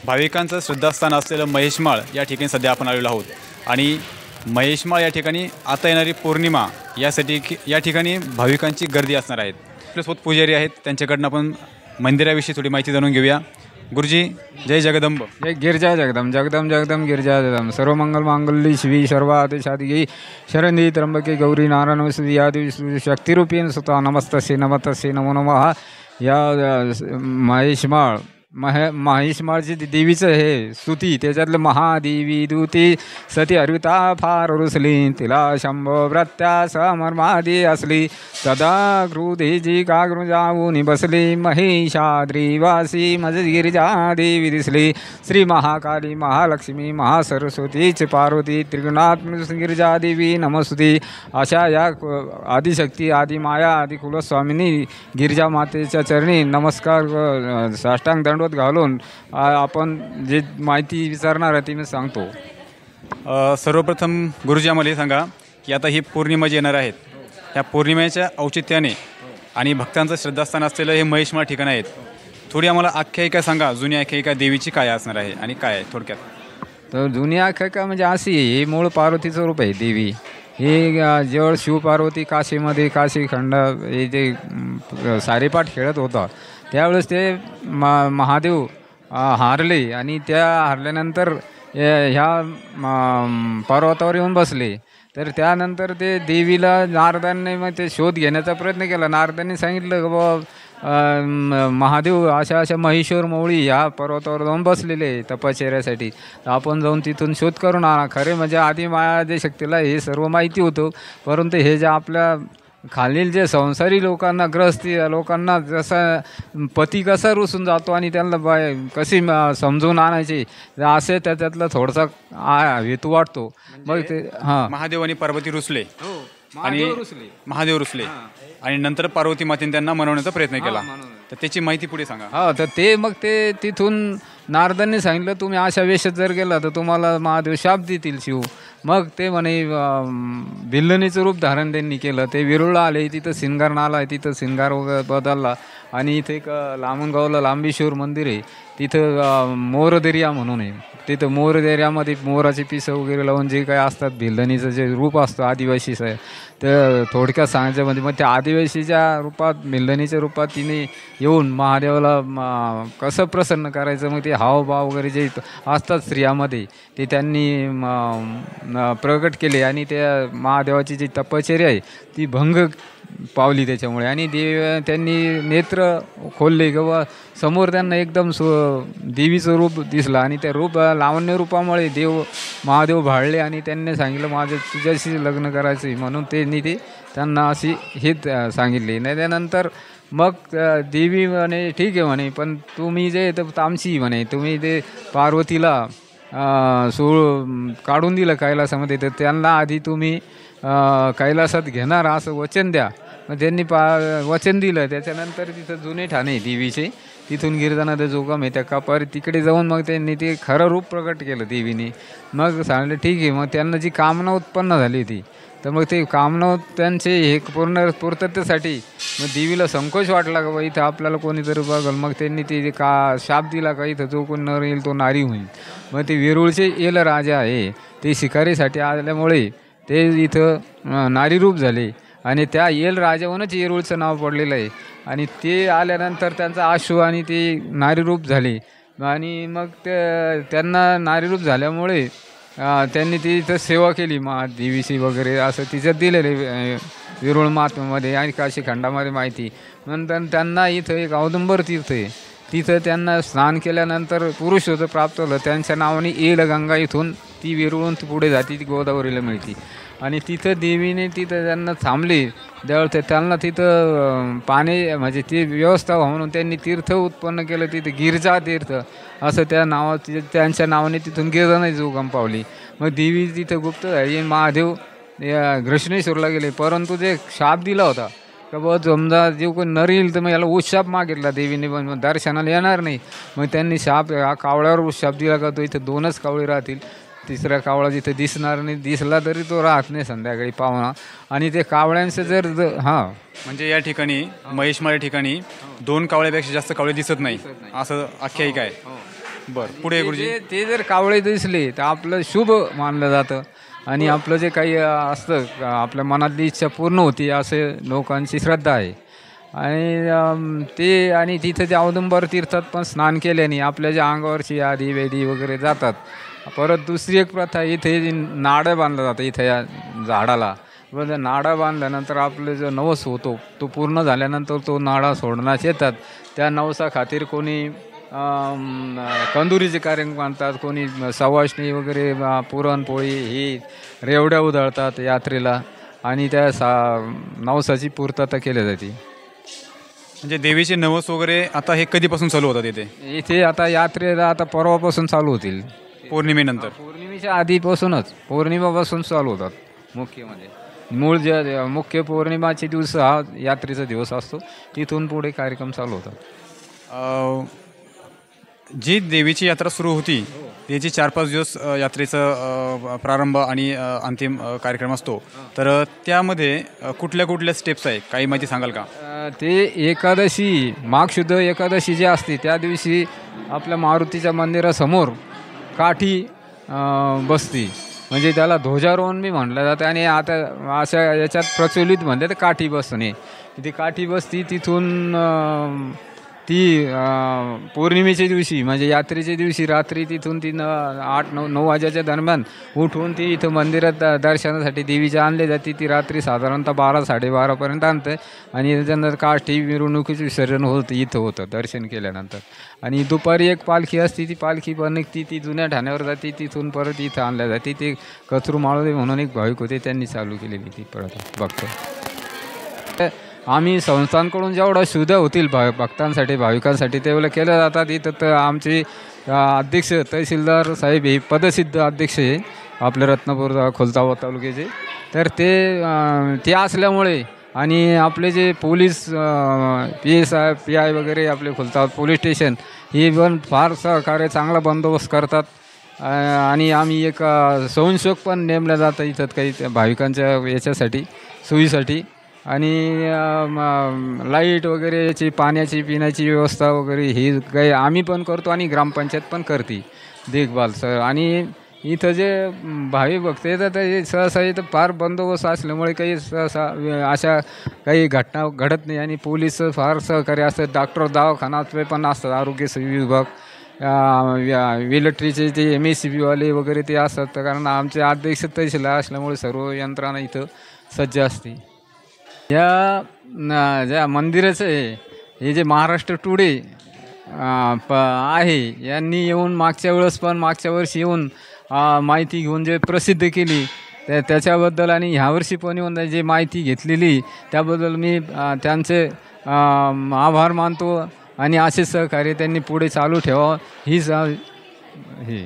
भाविकांचं श्रद्धास्थान असलेलं महेशमाळ या ठिकाणी सध्या आपण आलेलो आहोत आणि महेशमाळ या ठिकाणी आता येणारी पौर्णिमा यासाठी या ठिकाणी भाविकांची गर्दी असणार आहे। आपल्यासोबत पुजारी आहेत, त्यांच्याकडनं आपण मंदिराविषयी थोडी माहिती जाणून घेऊया। गुरुजी, जय जगदंब। जय गिरिजा जगदम जगदम जगदम गिरिजा जगदम सर्वमंगल मांगल्य शिवी सर्वार्थ साधिके शरण्ये त्र्यंबके गौरी नारायण नमस्तुते आदि शक्तिरूपेण सुता नमस्तस्यै नमस्तस्यै नमो नमः। या महेशमाळ महेशमाळची देवीचं हे स्तुती, त्याच्यातलं महादेवी दूती सती अरुता फार रुसली, तिला शंभो व्रत्या समर्मादी असली, सदा हृदयी कागृ जाऊन बसली, महिषाद्रीवासी मज गिरिजा देवी दिसली, श्री महाकाली महालक्ष्मी महासरस्वतीच पार्वती त्रिगुणात्मक गिरिजा देवी नमस्तुते। अशा या आदिशक्ती आदिमाया आदिकुलस्वामिनी गिरिजा मातेच्या चरणी नमस्कार साष्टांग दंडवत घालून आपण जे माहिती विचारणार आहे ती मी सांगतो। सर्वप्रथम गुरुजी आम्हाला सांगा की आता ही पौर्णिमा जी येणार आहेत त्या पौर्णिमेच्या औचित्याने आणि भक्तांचं श्रद्धास्थान असलेलं हे महेशमाळ ठिकाण आहेत, थोडी आम्हाला आख्यायिका सांगा। जुनी आख्यायिका देवीची काय असणार आहे आणि काय आहे थोडक्यात? तर जुनी आख्यायिका म्हणजे अशी आहे, हे मूळ पार्वतीचं रूप आहे देवी। हे जेवळ शिवपार्वती काशीमध्ये काशीखंड हे जे सारेपाठ खेळत होता त्यावेळेस ते महादेव हारले आणि त्या हारल्यानंतर ह्या पर्वतावर येऊन बसले। तर त्यानंतर ते देवीला नारदांनी मग ते शोध घेण्याचा प्रयत्न केला। नारदांनी सांगितलं की बाबा महादेव अशा अशा महेश्वर मौळी ह्या पर्वतावर जाऊन बसलेले तपश्चर्यासाठी, आपण जाऊन तिथून शोध करून आणा। खरे म्हणजे आधी माया जे शक्तीला हे सर्व माहिती होतं, परंतु हे जे आपल्या खालील जे संसारी लोकांना ग्रस्ती लोकांना जसा पती कसा रुसून जातो आणि त्यांना कशी समजून आणायची असे त्याच्यातलं थोडासा हेतू वाटतो। मग ते महादेव आणि पार्वती रुसले आणि महादेव रुसले आणि नंतर पार्वती मातेने त्यांना मनवण्याचा प्रयत्न केला, तर त्याची माहिती पुढे सांगा। तर ते मग ते तिथून नारदांनी सांगितलं तुम्ही अशा वेशात जर गेला तर तुम्हाला महादेव शाप देतील शिव। मग ते म्हणे भिल्लनीचं रूप धारण त्यांनी केलं, ते विरुळला आले, तिथं सिंगार नाला आहे, तिथं सिंगार वगैरे बदलला आणि इथे एक लांबूनगावला लांबेश्वर मंदिर आहे, तिथं मोरदर्या म्हणून आहे, तिथं मोरदर्यामध्ये मोराचे पिसं वगैरे लावून जे काय असतात भिल्लनीचं जे रूप असतं आदिवासीचं आहे तर थोडक्यात सांगायचं म्हणजे मग त्या आदिवासीच्या रूपात भिल्लनीच्या रूपात तिने येऊन महादेवाला कसं प्रसन्न करायचं मग ते हावभाव वगैरे जे असतात स्त्रियामध्ये ते त्यांनी प्रकट केले आणि त्या महादेवाची जी तपश्चर्या आहे ती भंग पावली त्याच्यामुळे आणि त्यांनी नेत्र खोलले किंवा समोर त्यांना एकदम देवीचं रूप दिसलं आणि त्या लावण्य रूपामुळे महादेव भाळले आणि त्यांनी सांगितलं माझं तुझ्याशी लग्न करायचं म्हणून त्यांना अशी हे सांगितले। नाही त्यानंतर मग देवी म्हणे ठीक आहे म्हणे, पण तुम्ही जे तर तामसी म्हणे तुम्ही ते पार्वतीला काढून दिलं कैलासामध्ये, तर त्यांना आधी तुम्ही कैलासात घेणार असं वचन द्या। मग त्यांनी वचन दिलं, त्याच्यानंतर तिथं जुने ठाणे देवीचे तिथून गिरजाना जोगम आहे त्या कापार तिकडे जाऊन मग त्यांनी ते खरं रूप प्रकट केलं देवीने। मग सांगितलं ठीक आहे, मग त्यांना जी कामना उत्पन्न झाली होती तर मग ते कामना त्यांचे हे पूर्ततेसाठी मग देवीला संकोच वाटला का बा इथं आपल्याला कोणीतरी बघल, मग त्यांनी ते शाप दिला का इथं जो कोण नर येईल तो नारी होईल। मग ते वेरूळचे येल राजा आहे ते शिकारीसाठी आल्यामुळे ते इथं नारी रूप झाले आणि त्या येल राजावरूनच येरूळचं नाव पडलेलं आहे आणि ते आल्यानंतर त्यांचा आशु आणि ते नारी रूप झाले आणि मग त्यांना नारी रूप झाल्यामुळे त्यांनी ती इथं सेवा केली देवीची वगैरे असं तिच्यात दिलेले वेरूळ महात्म्यामध्ये आणि काशीखंडामध्ये माहिती। नंतर त्यांना इथं एक औदुंबर तीर्थ आहे, तिथं त्यांना स्नान केल्यानंतर पुरुष होतं प्राप्त झालं, त्यांच्या नावाने येलगंगा इथून ती वेरूळून पुढे जाते, ती गोदावरीला मिळते आणि तिथं देवीने तिथं त्यांना थांबले त्यावेळेस त्यांना तिथं पाणी म्हणजे ती व्यवस्था म्हणून त्यांनी तीर्थ उत्पन्न केलं, तिथं गिरजा तीर्थ असं त्या त्यांच्या नावाने तिथून गिरजा जोगम पावली। मग देवी तिथं गुप्त झाली, महादेव घृष्णेश्वरला गेले, परंतु जे शाप दिला होता का बा समजा जे कोणी नर येईल तर मग याला उशाप मागितला देवीने, पण दर्शनाला येणार नाही। मग त्यांनी शाप कावळ्यावर उशाप दिला का तो इथं 2च कावळे राहतील, तिसरा कावळा जिथे दिसणार नाही, दिसला तरी तो राहत नाही संध्याकाळी पावणा आणि ते कावळ्यांचं जर म्हणजे या ठिकाणी महेशमाळ या ठिकाणी 2 कावळ्यापेक्षा जास्त कावळे दिसत नाही असं आख्यायिका आहे। बरं, पुढे गुरुजी. ते जर कावळे दिसले तर आपलं शुभ मानलं जातं आणि आपलं जे काही असतं आपल्या मनातली इच्छा पूर्ण होती असे लोकांची श्रद्धा आहे. आणि तिथं ते औदुंबर तीर्थात पण स्नान केल्याने आपल्या ज्या अंगावरची आधी वेदी वगैरे जातात. परत दुसरी एक प्रथा इथे नाडं बांधलं जातं इथं या झाडाला. व नाडा बांधल्यानंतर आपलं जो नवस होतो तो पूर्ण झाल्यानंतर तो नाडा सोडण्यास येतात. त्या नवसा खातीर कोणी कंदुरीचे कार्यक्रम मानतात, कोणी सवाष्णी वगैरे पुरणपोळी ही रेवड्या उधळतात यात्रेला आणि त्या नवसाची पूर्तता केली जाते. म्हणजे देवीचे नवस वगैरे आता हे कधीपासून चालू होतात इथे आता यात्रेला आता परवापासून चालू होतील. पौर्णिमेनंतर? पौर्णिमेच्या आधीपासूनच पौर्णिमापासून चालू होतात. मुख्य म्हणजे मूळ जे मुख्य पौर्णिमाचे दिवस हा यात्रेचा दिवस असतो, तिथून पुढे कार्यक्रम चालू होतात. जी देवीची यात्रा सुरू होती त्याची 4-5 दिवस यात्रेचा प्रारंभ आणि अंतिम कार्यक्रम असतो. तर त्यामध्ये कुठल्या कुठल्या स्टेप्स आहे, काही माहिती सांगाल का? ते एकादशी माघ शुद्ध एकादशी जी असते त्या दिवशी आपल्या मारुतीच्या मंदिरासमोर काठी बसती, म्हणजे त्याला ध्वजारोहण मी म्हटलं जातं. आणि आता अशा याच्यात प्रचलित म्हणले तर काठी बसणे. ती काठी बसती तिथून ती पौर्णिमेच्या दिवशी म्हणजे यात्रेच्या दिवशी रात्री तिथून ती 8-9 वाजेच्या दरम्यान उठून ती इथं मंदिरात दर्शनासाठी देवीच्या आणले जाते. ती रात्री साधारणतः 12-12:30पर्यंत आणते आणि त्याच्यानंतर काठी मिरवणुकीचं विसर्जन होतं इथं होतं दर्शन केल्यानंतर. आणि दुपारी एक पालखी असते, ती पालखी पण निघती, ती जुन्या ठाण्यावर जाते, तिथून परत इथं आणल्या जाते. ते कचरू माळोदे म्हणून एक भाविक होते, त्यांनी चालू केलेली ती परत बघतो. आम्ही संस्थांकडून जेवढा सुविधा होतील भक्तांसाठी भाविकांसाठी त्यावेळेला केल्या जातात. इथं तर आमचे अध्यक्ष तहसीलदार साहेब हे पदसिद्ध अध्यक्ष आहे आपल्या रत्नापूर खुलताबाद तालुक्याचे. तर ते असल्यामुळे आणि आपले जे पोलीस PSI PI वगैरे आपले खुलताबाद पोलीस स्टेशन हे पण फार सहकार्य चांगला बंदोबस्त करतात. आणि आम्ही एक स्वयंसेवक पण नेमल्या जातं इथं काही भाविकांच्या याच्यासाठी सोयीसाठी. आणि लाईट वगैरे याची पाण्याची पिण्याची व्यवस्था वगैरे ही काही आम्ही पण करतो आणि ग्रामपंचायत पण करते देखभाल आणि इथं जे भाविक भक्त येतात ते सहसा इथं फार बंदोबस्त असल्यामुळे काही सहसा अशा काही घटना घडत नाही. आणि पोलीस फार सहकार्य असतात, डॉक्टर दवाखाना पण असतात, आरोग्य विभाग, मिलिटरीचे ते MSCB वाले वगैरे ते असतात. कारण आमचे अध्यक्ष तहसील असल्यामुळे सर्व यंत्रणा इथं सज्ज असते. ज्या मंदिराचं हे जे महाराष्ट्र टुडे आहे यांनी येऊन मागच्या वर्षी येऊन माहिती घेऊन जे प्रसिद्ध केली त्याच्याबद्दल आणि ह्यावर्षी पण येऊन जे माहिती घेतलेली त्याबद्दल मी त्यांचे आभार मानतो. आणि असे सहकार्य त्यांनी पुढे चालू ठेवावं हीच हे